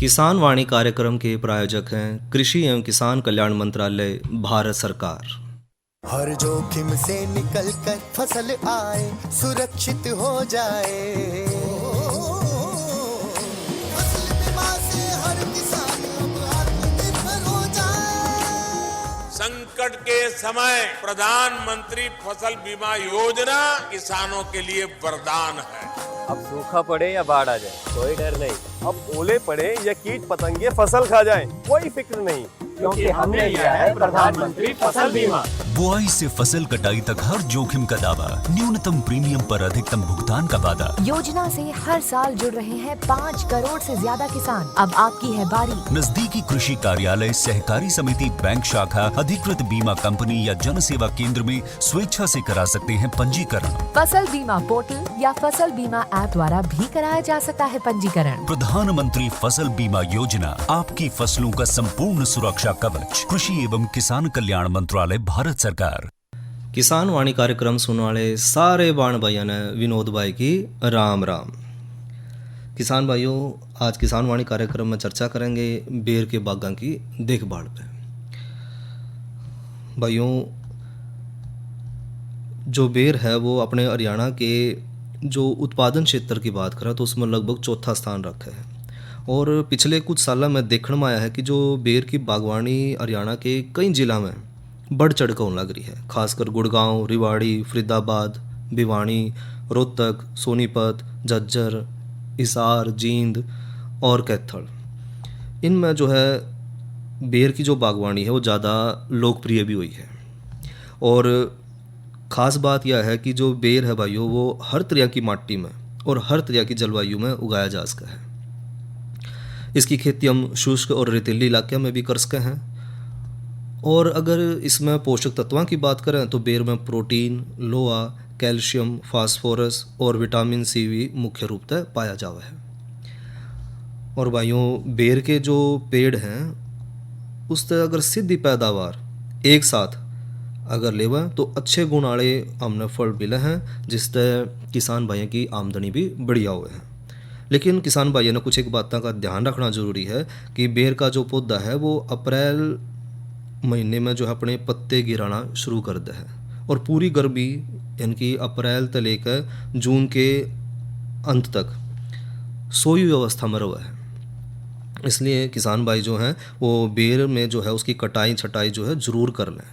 किसान वाणी कार्यक्रम के प्रायोजक हैं कृषि एवं किसान कल्याण मंत्रालय, भारत सरकार। हर जोखिम से निकल कर फसल आए, सुरक्षित हो जाए। फसल बीमा से हर किसान अब आत्मनिर्भर हो जाए। संकट के समय प्रधानमंत्री फसल बीमा योजना किसानों के लिए वरदान है। अब सूखा पड़े या बाढ़ आ जाए कोई डर नहीं। अब ओले पड़े या कीट पतंगे फसल खा जाए कोई फिक्र नहीं, क्योंकि हमने लिया है प्रधानमंत्री फसल बीमा। बुआई से फसल कटाई तक हर जोखिम का दावा, न्यूनतम प्रीमियम पर अधिकतम भुगतान का वादा। योजना से हर साल जुड़ रहे हैं 5 करोड़ से ज्यादा किसान। अब आपकी है बारी। नजदीकी कृषि कार्यालय, सहकारी समिति, बैंक शाखा, अधिकृत बीमा कंपनी या जन सेवा केंद्र में स्वेच्छा से करा सकते हैं पंजीकरण। फसल बीमा पोर्टल या फसल बीमा ऐप द्वारा भी कराया जा सकता है पंजीकरण। प्रधानमंत्री फसल बीमा योजना, आपकी फसलों का संपूर्ण सुरक्षा कवच। कृषि एवं किसान कल्याण मंत्रालय, भारत सरकार। किसान वाणी कार्यक्रम सुनने वाले सारे बाण भाइयों ने विनोद भाई की राम राम। किसान भाइयों, आज किसान वाणी कार्यक्रम में चर्चा करेंगे बेर के बागां की देखभाल पे। भाइयों, जो बेर है वो अपने हरियाणा के जो उत्पादन क्षेत्र की बात करें तो उसमें लगभग चौथा स्थान रखा है। और पिछले कुछ सालों में देखने में आया है कि जो बेर की बागवानी हरियाणा के कई जिला में बढ़ चढ़ कर होने लग रही है। खासकर गुड़गांव, रिवाड़ी, फरीदाबाद, भिवानी, रोहतक, सोनीपत, झज्जर, हिसार, जींद और कैथल, इनमें जो है बेर की जो बागवानी है वो ज़्यादा लोकप्रिय भी हुई है। और ख़ास बात यह है कि जो बेर है भाइयों वो हर तरह की माटी में और हर तरह की जलवायु में उगाया जा सकता है। इसकी खेती हम शुष्क और रेतीली इलाके में भी कर सकते हैं। और अगर इसमें पोषक तत्वों की बात करें तो बेर में प्रोटीन, लोहा, कैल्शियम, फास्फोरस और विटामिन सी भी मुख्य रूप से पाया जावा है। और भाइयों, बेर के जो पेड़ हैं उससे अगर सीधी पैदावार एक साथ अगर लेवा तो अच्छे गुण वाले हमने फल मिले हैं, जिससे किसान भाइयों की आमदनी भी बढ़िया हुए हैं। लेकिन किसान भाइयों ने कुछ एक बातों का ध्यान रखना ज़रूरी है कि बेर का जो पौधा है वो अप्रैल महीने में जो है अपने पत्ते गिराना शुरू कर दे है और पूरी गर्मी यानी कि अप्रैल से लेकर जून के अंत तक सोई हुई अवस्था में रहा है। इसलिए किसान भाई जो हैं वो बेर में जो है उसकी कटाई छटाई जो है ज़रूर कर लें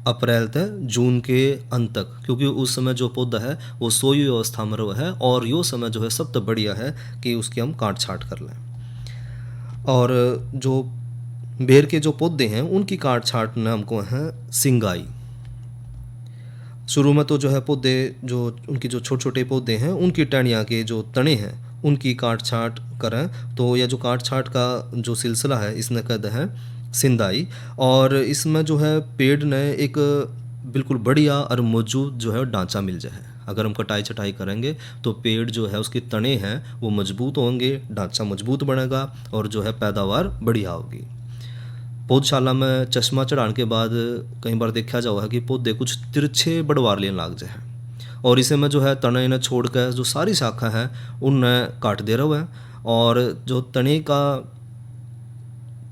अप्रैल तक जून के अंत तक, क्योंकि उस समय जो पौधा है वो सोई हुई अवस्था में रहा है और यो समय जो है सबसे बढ़िया है कि उसकी हम काट छाट कर लें। और जो बेर के जो पौधे हैं उनकी काट छाट में हमको है सिंगाई। शुरू में तो जो है पौधे जो उनकी जो छोटे छोटे पौधे हैं उनकी टहनियाँ के जो तने हैं उनकी काट छाट करें तो यह जो काट छाट का जो सिलसिला है इसने कहते हैं सिंदाई। और इसमें जो है पेड़ ने एक बिल्कुल बढ़िया और मौजूद जो है ढांचा मिल जाए। अगर हम कटाई छटाई करेंगे तो पेड़ जो है उसके तने हैं वो मजबूत होंगे, ढांचा मजबूत बनेगा और जो है पैदावार बढ़िया होगी। पौधशाला में चश्मा चढ़ाने के बाद कई बार देखा जाओ है कि पौधे कुछ तिरछे बढ़वार लेने लग जाए और इसे में जो है तने इन्हें छोड़ कर जो सारी शाखा है उन्हें काट दे रहा है। और जो तने का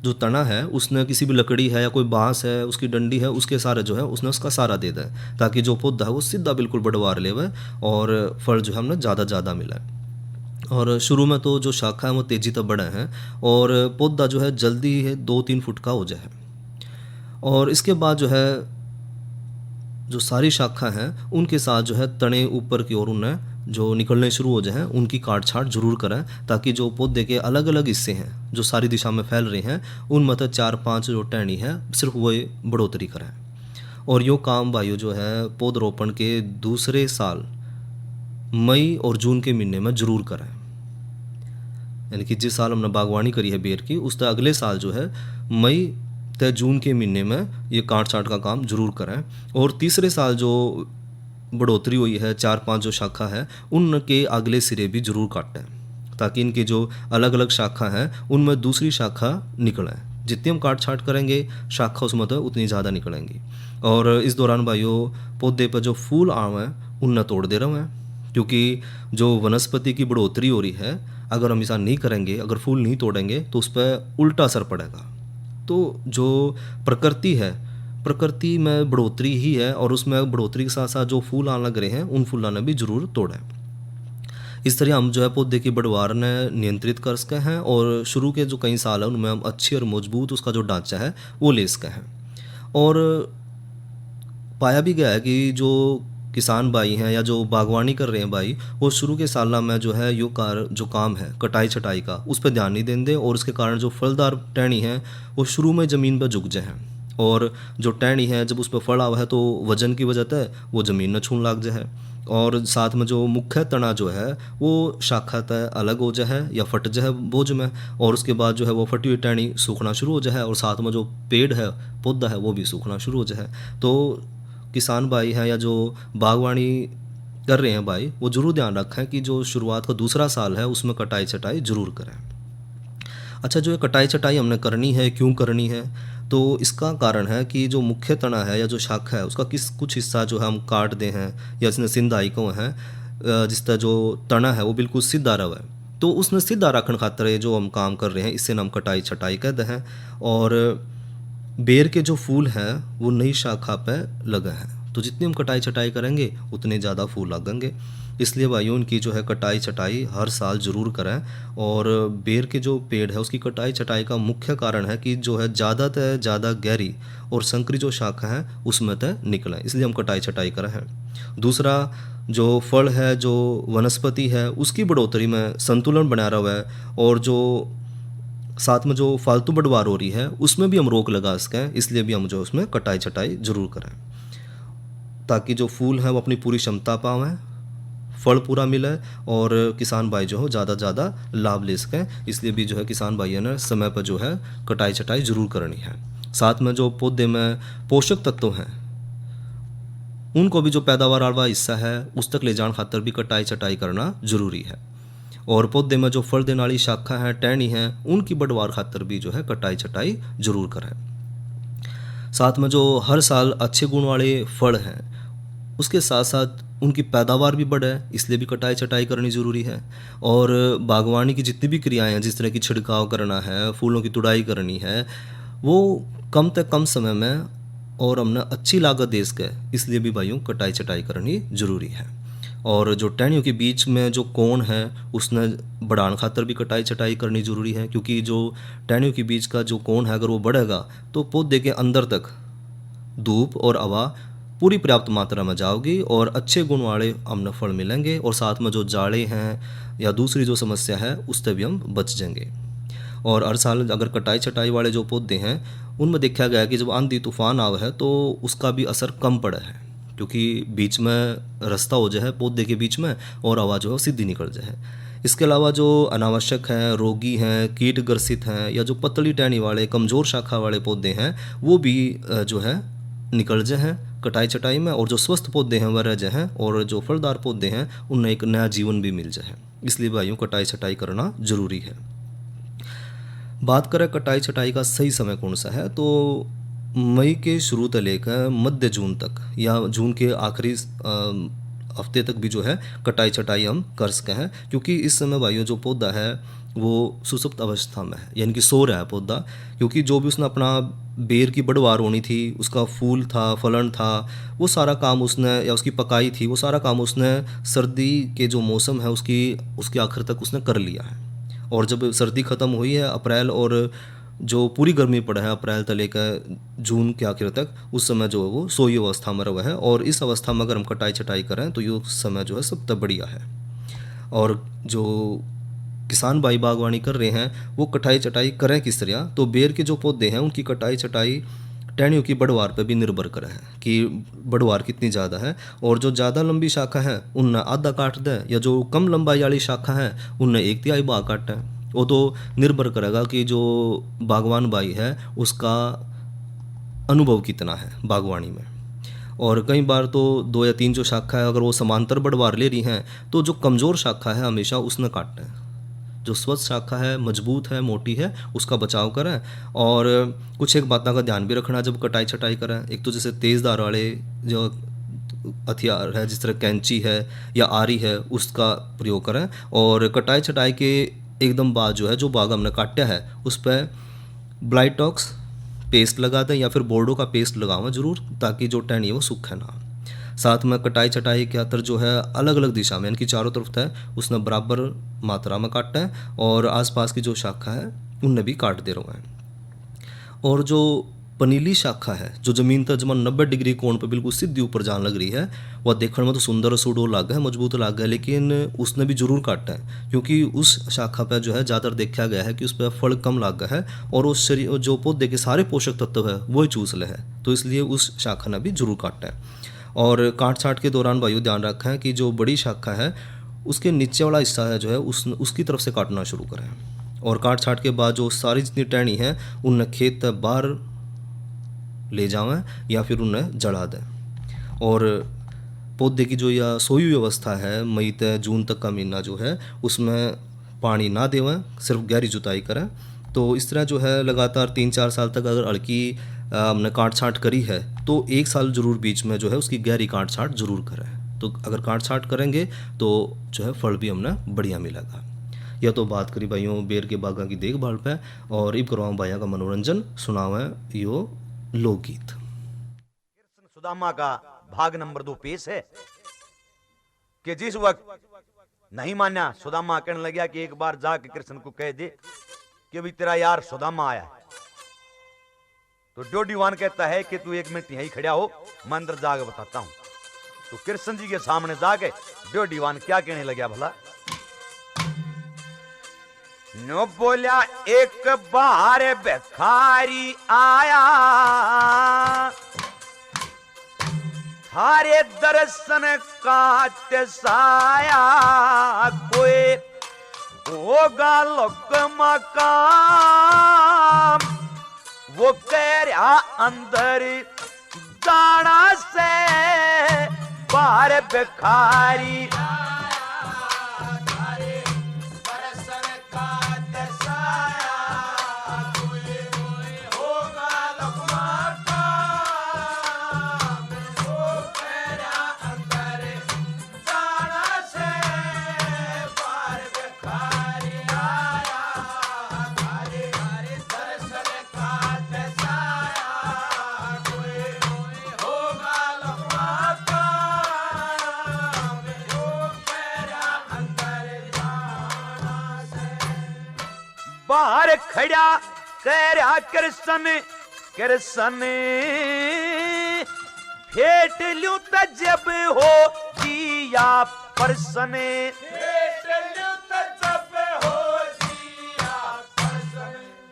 जो तना है उसने किसी भी लकड़ी है या कोई बांस है उसकी डंडी है उसके सारे जो है उसने उसका सारा दे दें ताकि जो पौधा है वो सीधा बिल्कुल बढ़वार ले और फल जो है हमें ज़्यादा मिला। और शुरू में तो जो शाखा है वो तेज़ी तक बढ़े हैं और पौधा जो है जल्दी है 2-3 फुट का हो जाए। और इसके बाद जो है जो सारी शाखा हैं उनके साथ जो है तने ऊपर की ओर उन्हें जो निकलने शुरू हो जाए उनकी काट छाट जरूर करें ताकि जो पौधे के अलग अलग हिस्से हैं जो सारी दिशा में फैल रहे हैं उनमें तो 4-5 जो टहनी है सिर्फ वही बढ़ोतरी करें। और यो काम भाइयों जो है पौधरोपण के दूसरे साल मई और जून के महीने में ज़रूर करें। यानी कि जिस साल हमने बागवानी करी है बेर की उसका अगले साल जो है मई तय जून के महीने में ये काट छाट का काम जरूर करें। और तीसरे साल जो बढ़ोतरी हुई है 4-5 जो शाखा है उनके अगले सिरे भी जरूर काटें ताकि इनकी जो अलग अलग शाखा है उनमें दूसरी शाखा निकलें। जितनी हम काट छाट करेंगे शाखा उसमें तो उतनी ज़्यादा निकलेंगी। और इस दौरान भाइयों पौधे पर जो फूल आए हैं उन्हें तोड़ दे रहे हैं क्योंकि जो वनस्पति की बढ़ोतरी हो रही है अगर हम ऐसा नहीं करेंगे, अगर फूल नहीं तोड़ेंगे तो उस पर उल्टा असर पड़ेगा। तो जो प्रकृति है, प्रकृति में बढ़ोतरी ही है और उसमें बढ़ोतरी के साथ साथ जो फूल आने लग रहे हैं उन फूलों ने भी ज़रूर तोड़ें। इस तरह हम जो है पौधे की बढ़वार ने नियंत्रित कर सके हैं और शुरू के जो कई साल हैं उनमें हम अच्छी और मजबूत उसका जो ढांचा है वो ले सके हैं। और पाया भी गया है कि जो किसान भाई हैं या जो बागवानी कर रहे हैं भाई, वो शुरू के साल में जो है जो काम है कटाई छटाई का उस पर ध्यान नहीं देंगे और उसके कारण जो फलदार टहनी है वो शुरू में ज़मीन पर झुक जाए हैं और जो टहनी है जब उस पर फल आवा है तो वजन की वजह से वो ज़मीन न छून लग जाए है और साथ में जो मुख्य तना जो है वो शाखा तय अलग हो जाए या फट जाए बोझ में और उसके बाद जो है वो फटी हुई टहनी सूखना शुरू हो जाए और साथ में जो पेड़ है पौधा है वो भी सूखना शुरू हो जाए। तो किसान भाई हैं या जो बागवानी कर रहे हैं भाई, वो ज़रूर ध्यान रखें कि जो शुरुआत का दूसरा साल है उसमें कटाई छटाई ज़रूर करें। अच्छा, जो ये कटाई छटाई हमने करनी है, क्यों करनी है? तो इसका कारण है कि जो मुख्य तना है या जो शाखा है उसका कुछ हिस्सा जो है हम काट दे हैं या इसने सिंधाई को है, जिस तरह जो तना है वो बिल्कुल सीधा रहा है तो उसने सीधा रखने खातर जो हम काम कर रहे हैं इससे हम कटाई छटाई कहते हैं। और बेर के जो फूल हैं वो नई शाखा पे लगे हैं तो जितनी हम कटाई छटाई करेंगे उतने ज़्यादा फूल लगेंगे। इसलिए भाइयों उनकी जो है कटाई छटाई हर साल ज़रूर करें। और बेर के जो पेड़ है उसकी कटाई छटाई का मुख्य कारण है कि जो है ज़्यादा से ज़्यादा गहरी और संकरी जो शाखा है उसमें तय निकलें, इसलिए हम कटाई छटाई करें हैं। दूसरा, जो फल है, जो वनस्पति है उसकी बढ़ोतरी में संतुलन बना रहा है और जो साथ में जो फालतू बढ़वार हो रही है उसमें भी हम रोक लगा सकें, इसलिए भी हम जो उसमें कटाई छटाई ज़रूर करें ताकि जो फूल हैं वो अपनी पूरी क्षमता पावें, फल पूरा मिले और किसान भाई जो हो ज़्यादा से ज़्यादा लाभ ले सकें। इसलिए भी जो है किसान भाइयों ने समय पर जो है कटाई छटाई ज़रूर करनी है। साथ में जो पौधे में पोषक तत्व हैं उनको भी जो पैदावार वाला हिस्सा है उस तक ले जाने खातर भी कटाई छटाई करना ज़रूरी है। और पौधे में जो फल देने वाली शाखा है, टहनी है, उनकी बढ़वार खातर भी जो है कटाई छटाई ज़रूर करें। साथ में जो हर साल अच्छे गुण वाले फल हैं उसके साथ साथ उनकी पैदावार भी बढ़े, इसलिए भी कटाई छटाई करनी ज़रूरी है। और बागवानी की जितनी भी क्रियाएं हैं, जिस तरह की छिड़काव करना है, फूलों की तुड़ाई करनी है, वो कम से कम समय में और हमने अच्छी लागत दे सके, इसलिए भी भाइयों कटाई छटाई करनी ज़रूरी है। और जो टहनियों के बीच में जो कोण है उसने बढ़ाने खातर भी कटाई छटाई करनी ज़रूरी है, क्योंकि जो टहनियों के बीच का जो कोण है अगर वो बढ़ेगा तो पौधे के अंदर तक धूप और हवा पूरी पर्याप्त मात्रा में जाओगी और अच्छे गुण वाले हमने फल मिलेंगे और साथ में जो जाड़े हैं या दूसरी जो समस्या है उससे भी हम बच जाएंगे। और हर साल अगर कटाई छटाई वाले जो पौधे हैं उनमें देखा गया है कि जब आंधी तूफान आवा है तो उसका भी असर कम पड़ा है, क्योंकि बीच में रास्ता हो जाए पौधे के बीच में और हवा जो है सीधी निकल जाए। इसके अलावा जो अनावश्यक हैं, रोगी हैं, कीट ग्रसित हैं या जो पतली टहनी वाले कमज़ोर शाखा वाले पौधे हैं वो भी जो है निकल जाए हैं कटाई छटाई में, और जो स्वस्थ पौधे हैं वह रह जाए हैं और जो फलदार पौधे हैं उन्हें एक नया जीवन भी मिल जाए। इसलिए भाइयों कटाई छटाई करना ज़रूरी है। बात करें कटाई छटाई का सही समय कौन सा है, तो मई के शुरू से लेकर मध्य जून तक या जून के आखिरी हफ्ते तक भी जो है कटाई छटाई हम कर सके हैं, क्योंकि इस समय भाइयों जो पौधा है वो सुसुप्त अवस्था में है, यानी कि सो रहा है पौधा, क्योंकि जो भी उसने अपना बेर की बढ़वार होनी थी, उसका फूल था, फलन था, वो सारा काम उसने या उसकी पकाई थी वो सारा काम उसने सर्दी के जो मौसम है उसके आखिर तक उसने कर लिया है। और जब सर्दी ख़त्म हुई है अप्रैल और जो पूरी गर्मी पड़ा है अप्रैल से लेकर जून के आखिर तक, उस समय जो है वो सोई अवस्था में रहा है। और इस अवस्था में अगर हम कटाई छटाई करें तो ये समय जो है सबसे बढ़िया है। और जो किसान भाई बागवानी कर रहे हैं वो कटाई छटाई करें किस तरह, तो बेर के जो पौधे हैं उनकी कटाई छटाई टहनियों की बढ़वार पर भी निर्भर करे है कि बढ़वार कितनी ज़्यादा है। और जो ज़्यादा लंबी शाखा है उनने आधा काट दें या जो कम लंबाई वाली शाखा है उनने 1/3 भाग काटें। वो तो निर्भर करेगा कि जो बागवान भाई है उसका अनुभव कितना है बागवानी में। और कई बार तो 2 या 3 जो शाखा है अगर वो समांतर बढ़वार ले रही हैं तो जो कमज़ोर शाखा है हमेशा उसने काटना है, जो स्वस्थ शाखा है, मजबूत है, मोटी है, उसका बचाव करें। और कुछ एक बातों का ध्यान भी रखना जब कटाई छटाई करें। एक तो जैसे तेज़ धार वाले जो हथियार है जिस तरह कैंची है या आरी है उसका प्रयोग करें। और कटाई छटाई के एकदम बाद जो है जो बाग हमने काटा है उस पर ब्लाइटॉक्स पेस्ट लगा दें या फिर बोर्डो का पेस्ट लगावें ज़रूर, ताकि जो टहनी है वो सूखे ना। साथ में कटाई छटाई के अंतर जो है अलग अलग दिशा में, इनकी चारों तरफ है उसने बराबर मात्रा में काटना है और आसपास की जो शाखा है उनने भी काट दे रहे हैं। और जो पनीली शाखा है जो ज़मीन तक जमा 90 डिग्री कोण पर बिल्कुल सीधी ऊपर जान लग रही है, वह देखने में तो सुंदर और सुडो लग है, मजबूत लग है, लेकिन उसने भी जरूर काटा है क्योंकि उस शाखा पर जो है ज़्यादातर देखा गया है कि उस पर फल कम लग है और उस शरीर जो पौधे के सारे पोषक तत्व है वही चूस ले है, तो इसलिए उस शाखा ने भी जरूर काटा है। और काट छाट के दौरान भाइयों ध्यान रखें कि जो बड़ी शाखा है उसके नीचे वाला हिस्सा है जो है उसकी तरफ से काटना शुरू करें। और काट छाट के बाद जो सारी जितनी टहनी है उन्हें खेत तक बाहर ले जावें या फिर उन्हें जला दें। और पौधे की जो यह सोई व्यवस्था है मई से जून तक का महीना जो है उसमें पानी ना देवें, सिर्फ गहरी जुताई करें। तो इस तरह जो है लगातार 3-4 साल तक अगर हल्की हमने काट छाट करी है तो 1 साल ज़रूर बीच में जो है उसकी गहरी काट छाट ज़रूर करें। तो अगर काट छाट करेंगे तो जो है फल भी हमने बढ़िया मिलेगा। यह तो बात करी भाइयों बेर के बागा की देखभाल पे, और इब करवाऊँ भाइयों का मनोरंजन सुनावें यो लोकगीत। कृष्ण सुदामा का भाग नंबर 2 पेश है कि जिस वक्त नहीं माना सुदामा कहने लगा कि एक बार जाके कृष्ण को कह दे कि भी तेरा यार सुदामा आया है। तो डोडीवान कहता है कि तू 1 मिनट यहीं खड़ा हो, मैं अंदर जाके बताता हूं। तो कृष्ण जी के सामने जाके डोडीवान क्या कहने लगा भला, नो बोला एक बार भिखारी आया, थारे दर्शन का तसाया, कोई होगा लोक मकाम, वो कह रहा अंदर जाना से बाहर भिखारी, बाहर खड़ा कह रहा कृष्ण कृष्ण फेट लूं त जब हो जिया परसन,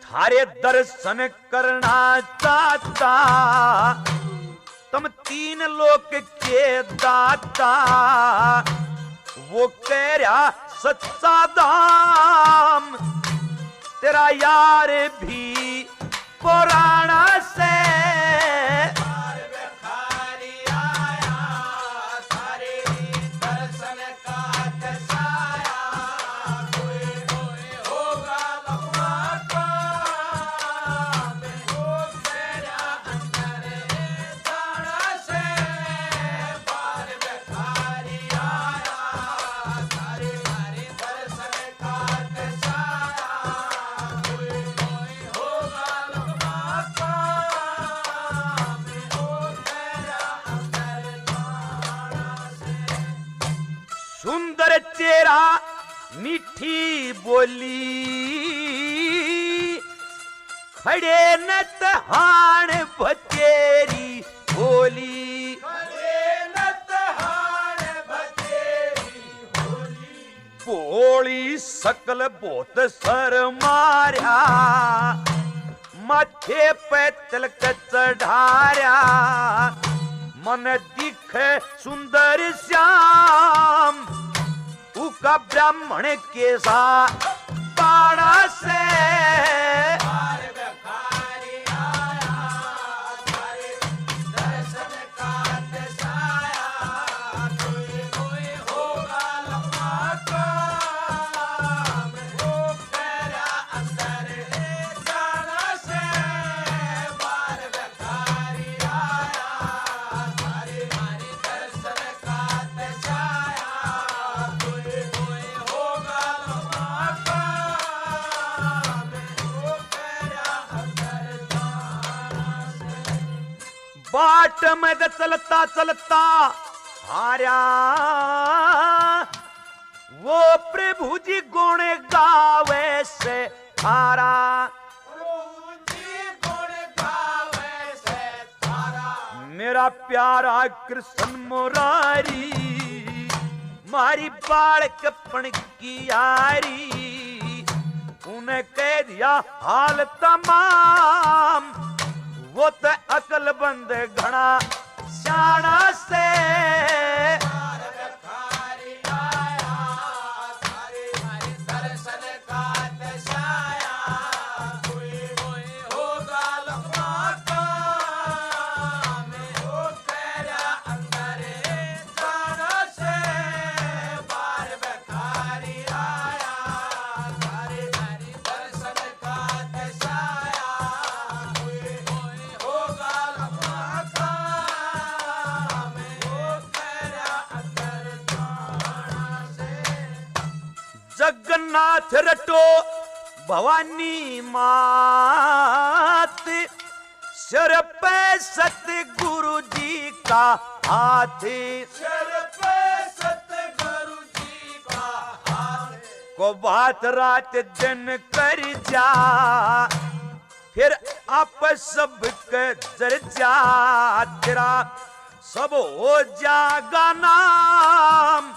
थारे दर्शन करना चाहता, तुम 3 लोक के दाता, वो कह रहा सच्चा दाम, तेरा यार भी पुराना से भिखारी आया, थारे दर्शन का तसाया, कोई होगा लम्बा काम, वो तेरा अंदर जाना से बाहर भिखारी आया, थारे दर्शन का तसाया, सुंदर चेहरा मीठी बोली, खड़े न तहान बचेरी बोली, बोली सकल बहुत सर मार्या, माथे पे तिलक चढ़ाया, मन दिखे सुंदर श्याम, उका ब्राह्मण के सा पाड़ा से भिखारी आया, थारे दर्शन का तसाया, कोई होगा लम्बा काम, वो तेरा अंदर जाना से बाहर भिखारी आया, थारे दर्शन बाट में तो चलता चलता हारा वो प्रभु जी गुण गावे से थारा। मेरा प्यारा कृष्ण मुरारी मारी बालकपन की यारी उन्हें कह दिया हाल तमाम वो तो अकल बंद घना शाना से। जगन्नाथ रटो भवानी मात सिर पे सतगुरु जी का हाथ। को बात रात दिन कर जा फिर आप सब के जर जा तेरा सब हो जागा नाम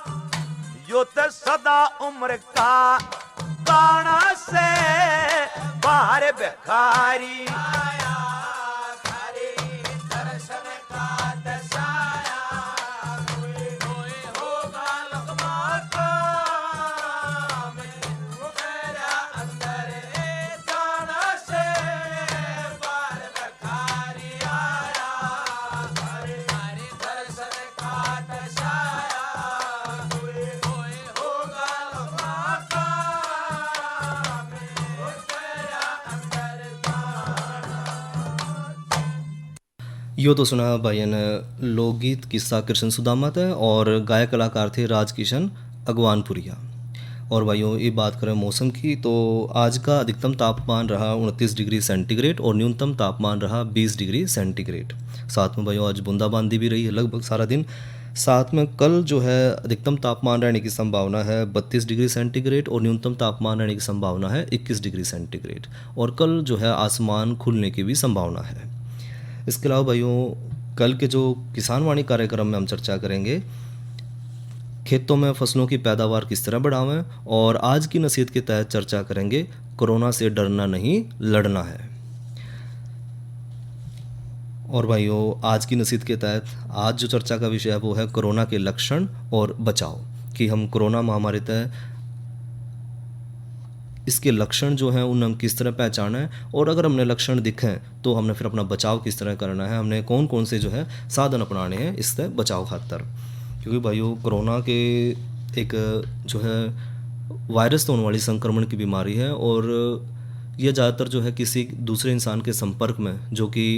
यो तो सदा उम्र का गाना से बाहर भिखारी। यो तो सुना भाई ने लोकगीत किस्सा कृष्ण सुदामा थे और गायक कलाकार थे राजकिशन अगवानपुरिया। और भाइयों ये बात करें मौसम की तो आज का अधिकतम तापमान रहा 29 डिग्री सेंटीग्रेड और न्यूनतम तापमान रहा 20 डिग्री सेंटीग्रेड। साथ में भाइयों आज बूंदाबांदी भी रही है लगभग सारा दिन। साथ में कल जो है अधिकतम तापमान रहने की संभावना है 32 डिग्री सेंटीग्रेड और न्यूनतम तापमान रहने की संभावना है 21 डिग्री सेंटीग्रेड। और कल जो है आसमान खुलने की भी संभावना है। इसके अलावा भाइयों कल के जो किसान वाणी कार्यक्रम में हम चर्चा करेंगे खेतों में फसलों की पैदावार किस तरह बढ़ावें और आज की नसीहत के तहत चर्चा करेंगे कोरोना से डरना नहीं लड़ना है। और भाइयों आज की नसीहत के तहत आज जो चर्चा का विषय है वो है कोरोना के लक्षण और बचाव कि हम कोरोना महामारी तय इसके लक्षण जो हैं उन्हें हम किस तरह पहचाना है और अगर हमने लक्षण दिखें तो हमने फिर अपना बचाव किस तरह करना है, हमने कौन कौन से जो है साधन अपनाने हैं इससे बचाव खातर। क्योंकि भाइयों कोरोना के एक जो है वायरस तो होने वाली संक्रमण की बीमारी है और यह ज़्यादातर जो है किसी दूसरे इंसान के संपर्क में जो कि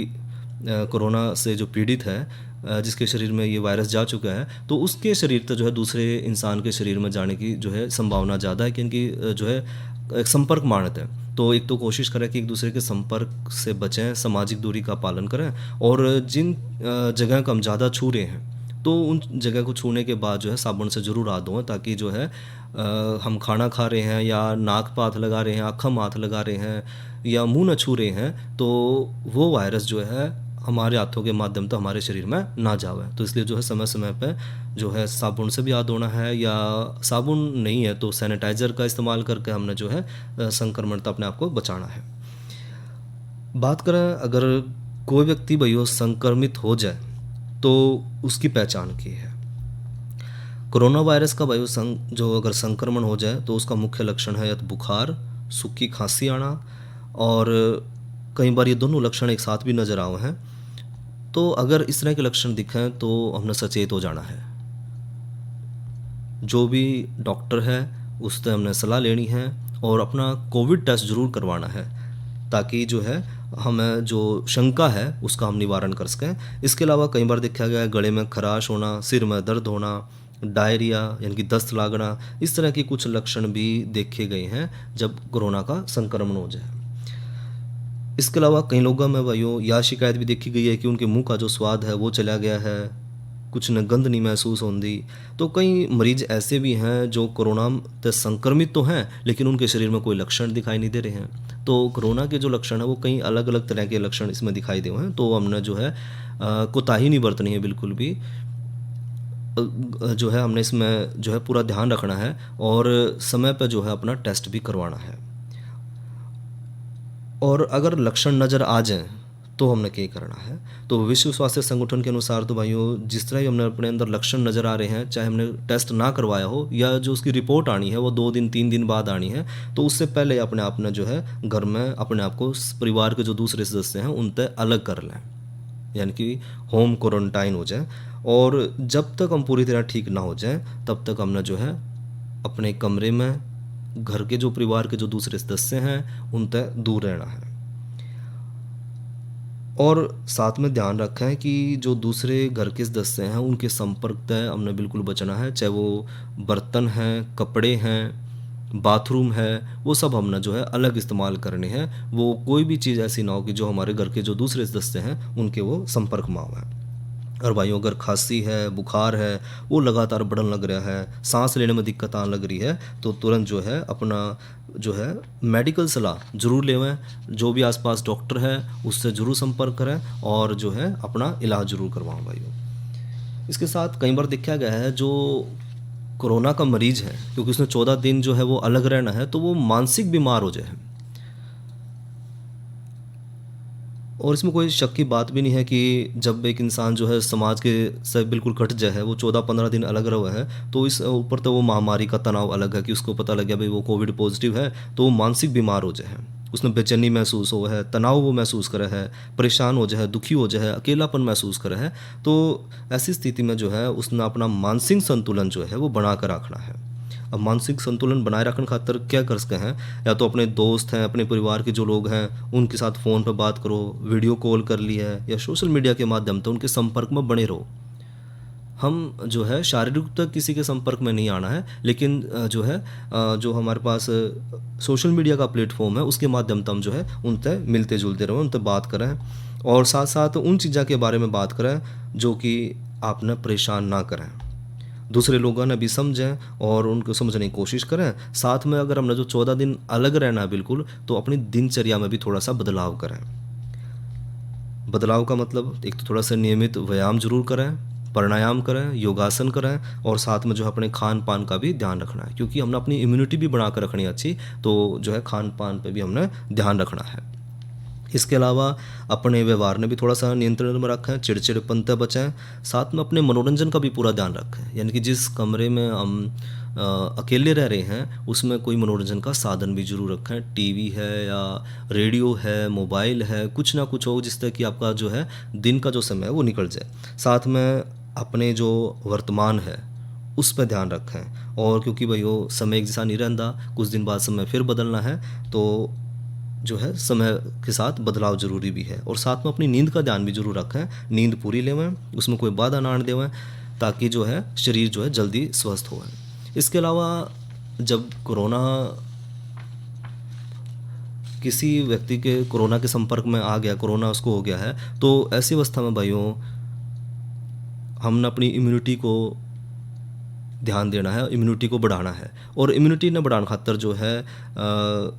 कोरोना से जो पीड़ित है जिसके शरीर में ये वायरस जा चुका है तो उसके शरीर तक जो है दूसरे इंसान के शरीर में जाने की जो है संभावना ज़्यादा है क्योंकि जो है एक संपर्क मानत है। तो एक तो कोशिश करें कि एक दूसरे के संपर्क से बचें, सामाजिक दूरी का पालन करें और जिन जगह को हम ज़्यादा छू रहे हैं तो उन जगह को छूने के बाद जो है साबुन से ज़रूर हाथ धोएं ताकि जो है हम खाना खा रहे हैं या नाक पर हाथ लगा रहे हैं, आँख में हाथ लगा रहे हैं या मुंह न छू रहे हैं तो वो वायरस जो है हमारे हाथों के माध्यम तो हमारे शरीर में ना जावे। तो इसलिए जो है समय समय पे जो है साबुन से भी हाथ धोना है या साबुन नहीं है तो सैनिटाइज़र का इस्तेमाल करके हमने जो है संक्रमण से अपने आप को बचाना है। बात करें अगर कोई व्यक्ति भाइयों संक्रमित हो जाए तो उसकी पहचान की है। कोरोना वायरस का भाइयों जो अगर संक्रमण हो जाए तो उसका मुख्य लक्षण है या तो बुखार, सूखी खांसी आना और कई बार ये दोनों लक्षण एक साथ भी नज़र आए हैं। तो अगर इस तरह के लक्षण दिखें तो हमने सचेत हो जाना है। जो भी डॉक्टर है उससे हमने सलाह लेनी है और अपना कोविड टेस्ट ज़रूर करवाना है ताकि जो है हमें जो शंका है उसका हम निवारण कर सकें। इसके अलावा कई बार देखा गया है गले में खराश होना, सिर में दर्द होना, डायरिया यानी कि दस्त लागना, इस तरह के कुछ लक्षण भी देखे गए हैं जब कोरोना का संक्रमण हो जाए। इसके अलावा कई लोगों में भाइयों यह शिकायत भी देखी गई है कि उनके मुंह का जो स्वाद है वो चला गया है, कुछ न गंध नहीं महसूस होती। तो कई मरीज ऐसे भी हैं जो कोरोना से संक्रमित तो हैं लेकिन उनके शरीर में कोई लक्षण दिखाई नहीं दे रहे हैं। तो कोरोना के जो लक्षण हैं वो कई अलग अलग तरह के लक्षण इसमें दिखाई दे रहे हैं। तो हमने जो है कोताही नहीं बरतनी है बिल्कुल भी, जो है हमने इसमें जो है पूरा ध्यान रखना है और समय पर जो है अपना टेस्ट भी करवाना है। और अगर लक्षण नज़र आ जाएं तो हमने क्या करना है। तो विश्व स्वास्थ्य संगठन के अनुसार तो भाइयों जिस तरह ही हमने अपने अंदर लक्षण नज़र आ रहे हैं, चाहे हमने टेस्ट ना करवाया हो या जो उसकी रिपोर्ट आनी है वो 2 दिन 3 दिन बाद आनी है, तो उससे पहले अपने आप ने जो है घर में अपने आप को परिवार के जो दूसरे सदस्य हैं उनसे अलग कर लें, यानी कि होम क्वारंटाइन हो जाए। और जब तक हम पूरी तरह ठीक ना हो जाए तब तक हमने जो है अपने कमरे में घर के जो परिवार के जो दूसरे सदस्य हैं उनसे दूर रहना है। और साथ में ध्यान रखें कि जो दूसरे घर के सदस्य हैं उनके संपर्क से हमने बिल्कुल बचना है, चाहे वो बर्तन हैं, कपड़े हैं, बाथरूम है, वो सब हमने जो है अलग इस्तेमाल करने हैं। वो कोई भी चीज़ ऐसी ना हो कि जो हमारे घर के जो दूसरे सदस्य हैं उनके वो संपर्क में आवे। और भाइयों अगर खांसी है, बुखार है, वो लगातार बढ़ने लग रहा है, सांस लेने में दिक्कत आने लग रही है, तो तुरंत जो है अपना जो है मेडिकल सलाह ज़रूर लेवें। जो भी आसपास डॉक्टर है उससे ज़रूर संपर्क करें और जो है अपना इलाज ज़रूर करवाएं भाइयों। इसके साथ कई बार देखा गया है जो कोरोना का मरीज़ है, क्योंकि उसने 14 दिन जो है वो अलग रहना है, तो वो मानसिक बीमार हो जाए। और इसमें कोई शक की बात भी नहीं है कि जब एक इंसान जो है समाज के से बिल्कुल कट जाए है, वो 14-15 दिन अलग रहा है, तो इस ऊपर तो वो महामारी का तनाव अलग है कि उसको पता लग गया भाई वो कोविड पॉजिटिव है, तो वो मानसिक बीमार हो जाए, उसने बेचैनी महसूस हो है, तनाव वो महसूस करे है, परेशान हो जाए, दुखी हो जाए, अकेलापन महसूस करे है। तो ऐसी स्थिति में जो है उसने अपना मानसिक संतुलन जो है वो बना कर रखना है। अब मानसिक संतुलन बनाए रखने खातिर क्या कर सकते हैं, या तो अपने दोस्त हैं, अपने परिवार के जो लोग हैं उनके साथ फ़ोन पर बात करो, वीडियो कॉल कर लिया है, या सोशल मीडिया के माध्यम से उनके संपर्क में बने रहो। हम जो है शारीरिक तक किसी के संपर्क में नहीं आना है, लेकिन जो है जो हमारे पास सोशल मीडिया का प्लेटफॉर्म है उसके माध्यम से हम जो है उनसे मिलते जुलते रहें, उनसे बात करें और साथ साथ उन चीज़ों के बारे में बात करें जो कि आपने परेशान ना करें, दूसरे लोगों ने भी समझें और उनको समझने की कोशिश करें। साथ में अगर हमने जो 14 दिन अलग रहना है बिल्कुल, तो अपनी दिनचर्या में भी थोड़ा सा बदलाव करें। बदलाव का मतलब एक तो थोड़ा सा नियमित व्यायाम जरूर करें, प्राणायाम करें, योगासन करें और साथ में जो है अपने खान पान का भी ध्यान रखना है, क्योंकि हमने अपनी इम्यूनिटी भी बना कर रखनी है अच्छी, तो जो है खान पान पे भी हमने ध्यान रखना है। इसके अलावा अपने व्यवहार ने भी थोड़ा सा नियंत्रण में रखें, चिड़चिड़पन से बचें। साथ में अपने मनोरंजन का भी पूरा ध्यान रखें, यानी कि जिस कमरे में हम अकेले रह रहे हैं उसमें कोई मनोरंजन का साधन भी जरूर रखें। टीवी है या रेडियो है, मोबाइल है, कुछ ना कुछ हो जिससे कि आपका जो है दिन का जो समय है वो निकल जाए। साथ में अपने जो वर्तमान है उस पर ध्यान रखें, और क्योंकि भाई वो समय एक जैसा नहीं रहता, कुछ दिन बाद समय फिर बदलना है, तो जो है समय के साथ बदलाव ज़रूरी भी है। और साथ में अपनी नींद का ध्यान भी जरूर रखें, नींद पूरी लेवें, उसमें कोई बाधा ना आने देवें, ताकि जो है शरीर जो है जल्दी स्वस्थ हो। इसके अलावा जब कोरोना किसी व्यक्ति के कोरोना के संपर्क में आ गया, कोरोना उसको हो गया है, तो ऐसी अवस्था में भाइयों हमने अपनी इम्यूनिटी को ध्यान देना है, इम्यूनिटी को बढ़ाना है। और इम्यूनिटी ने बढ़ाने खातर जो है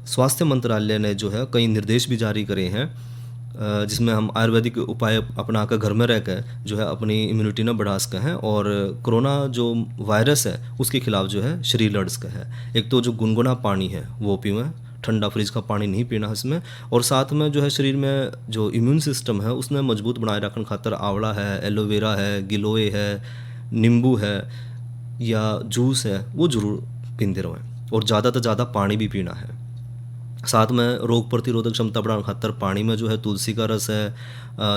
स्वास्थ्य मंत्रालय ने जो है कई निर्देश भी जारी करे हैं, जिसमें हम आयुर्वेदिक उपाय अपना कर घर में रहकर जो है अपनी इम्यूनिटी न बढ़ा सके हैं और कोरोना जो वायरस है उसके खिलाफ जो है शरीर लड़ सके है। एक तो जो गुनगुना पानी है वो पीवें, ठंडा फ्रिज का पानी नहीं पीना इसमें, और साथ में जो है शरीर में जो इम्यून सिस्टम है उसने मजबूत बनाए रखने खातर आंवला है, एलोवेरा है, गिलोय है, नींबू है या जूस है वो ज़रूर पीते रहें, और ज़्यादा से ज़्यादा पानी भी पीना है। साथ में रोग प्रतिरोधक क्षमता बढ़ाने खातर पानी में जो है तुलसी का रस है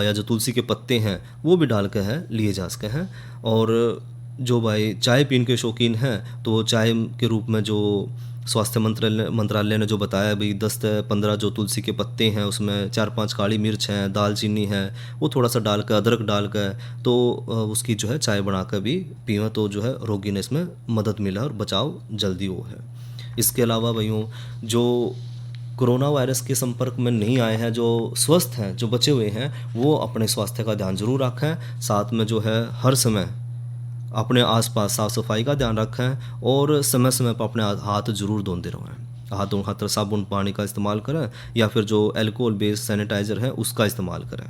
या जो तुलसी के पत्ते हैं वो भी डाल के हैं लिए जा सकते हैं। और जो भाई चाय पीने के शौकीन हैं तो चाय के रूप में जो स्वास्थ्य मंत्रालय ने जो बताया भाई 10 से 15 जो तुलसी के पत्ते हैं उसमें 4-5 काली मिर्च हैं, दालचीनी है, वो थोड़ा सा डाल कर, अदरक डाल कर तो उसकी जो है चाय बना कर भी पीवें, तो जो है रोगी ने इसमें मदद मिला और बचाव जल्दी हो है। इसके अलावा भाइयों जो कोरोना वायरस के संपर्क में नहीं आए हैं, जो स्वस्थ हैं, जो बचे हुए हैं, वो अपने स्वास्थ्य का ध्यान जरूर रखें। साथ में जो है हर समय अपने आसपास साफ सफाई का ध्यान रखें और समय समय पर अपने हाथ जरूर धोते रहें। हाथों खातर साबुन पानी का इस्तेमाल करें या फिर जो अल्कोहल बेस्ड सैनिटाइज़र है उसका इस्तेमाल करें,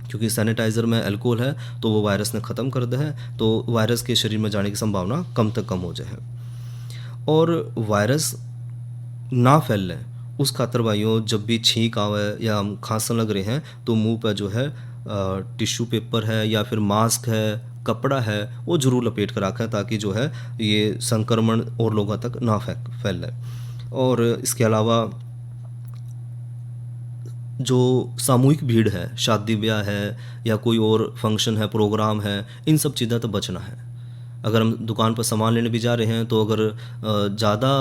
क्योंकि सैनिटाइज़र में अल्कोहल है तो वो वायरस ने ख़त्म कर दे है, तो वायरस के शरीर में जाने की संभावना कम तक कम हो जाए। और वायरस ना फैले उस खातर भाइयों, जब भी छींक आवे या हम खांसन लग रहे हैं तो मुंह पर जो है टिश्यू पेपर है या फिर मास्क है, कपड़ा है, वो ज़रूर लपेट कर रखें ताकि जो है ये संक्रमण और लोगों तक ना फैले। और इसके अलावा जो सामूहिक भीड़ है, शादी ब्याह है या कोई और फंक्शन है, प्रोग्राम है, इन सब चीज़ों तो बचना है। अगर हम दुकान पर सामान लेने भी जा रहे हैं तो अगर ज़्यादा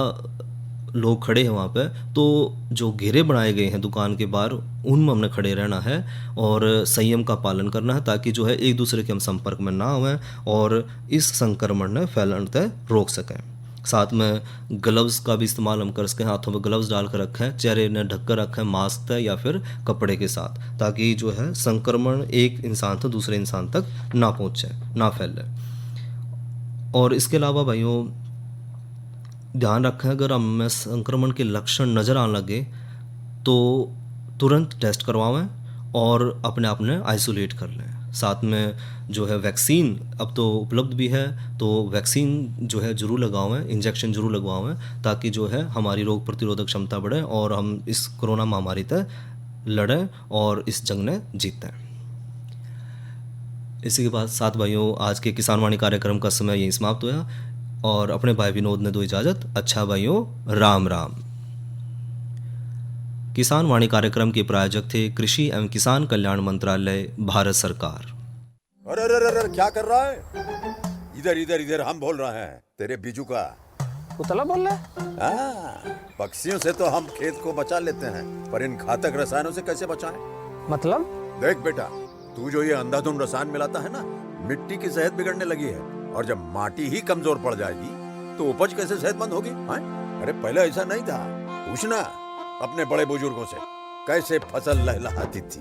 लोग खड़े हैं वहाँ पे, तो जो घेरे बनाए गए हैं दुकान के बाहर उनमें हमने खड़े रहना है और संयम का पालन करना है ताकि जो है एक दूसरे के हम संपर्क में ना आवें और इस संक्रमण ने फैलने से रोक सकें। साथ में ग्लव्स का भी इस्तेमाल हम कर सकें, हाथों में ग्लव्स डाल कर रखें, चेहरे ने ढक कर रखें मास्क से या फिर कपड़े के साथ, ताकि जो है संक्रमण एक इंसान से दूसरे इंसान तक ना पहुँचे, ना फैले। और इसके अलावा भाइयों ध्यान रखें, अगर हमें संक्रमण के लक्षण नज़र आने लगे तो तुरंत टेस्ट करवाएं और अपने आप ने आइसोलेट कर लें। साथ में जो है वैक्सीन अब तो उपलब्ध भी है, तो वैक्सीन जो है ज़रूर लगवाएं, इंजेक्शन ज़रूर लगवाएं ताकि जो है हमारी रोग प्रतिरोधक क्षमता बढ़े और हम इस कोरोना महामारी से लड़ें और इस जंग में जीतें। इसी के बाद साथ भाइयों आज के किसान वाणी कार्यक्रम का समय यहीं समाप्त हुआ और अपने भाई विनोद ने दो इजाज़त। अच्छा भाइयों, राम राम। किसान वाणी कार्यक्रम के प्रायोजक थे कृषि एवं किसान कल्याण मंत्रालय, भारत सरकार। अरे अरे अरे क्या कर रहा है? इधर इधर इधर हम बोल रहे हैं तेरे बीजू का। उतला बोल रहा है? हाँ, पक्षियों से तो हम खेत को बचा लेते हैं, पर इन घातक रसायनों से कैसे बचाएं? मतलब? देख बेटा, तू जो ये अंधाधुंध रसायन मिलाता है ना, मिट्टी की सेहत बिगड़ने लगी है और जब माटी ही कमजोर पड़ जाएगी तो उपज कैसे सेहतमंद होगी? अरे पहले ऐसा नहीं था, पूछना अपने बड़े बुजुर्गों से, कैसे फसल लहलहाती थी,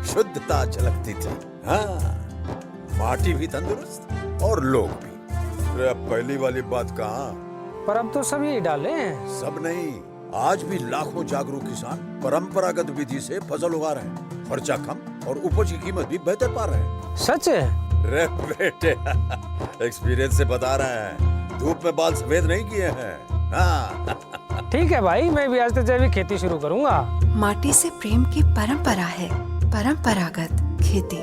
शुद्धता झलकती थी। हाँ, माटी भी तंदुरुस्त और लोग भी। अरे अब पहली वाली बात कहाँ? पर अब तो सब यही डाले हैं। सब नहीं, आज भी लाखों जागरूक किसान परंपरागत विधि से फसल उगा रहे हैं, खर्चा कम और उपज की कीमत भी बेहतर पा रहे हैं। सच है? रे बेटे, एक्सपीरियंस से बता रहे हैं, धूप में बाल सफेद नहीं किए हैं। हाँ। ठीक है भाई, मैं भी आज से जैविक खेती शुरू करूंगा। माटी से प्रेम की परंपरा है, परंपरागत खेती।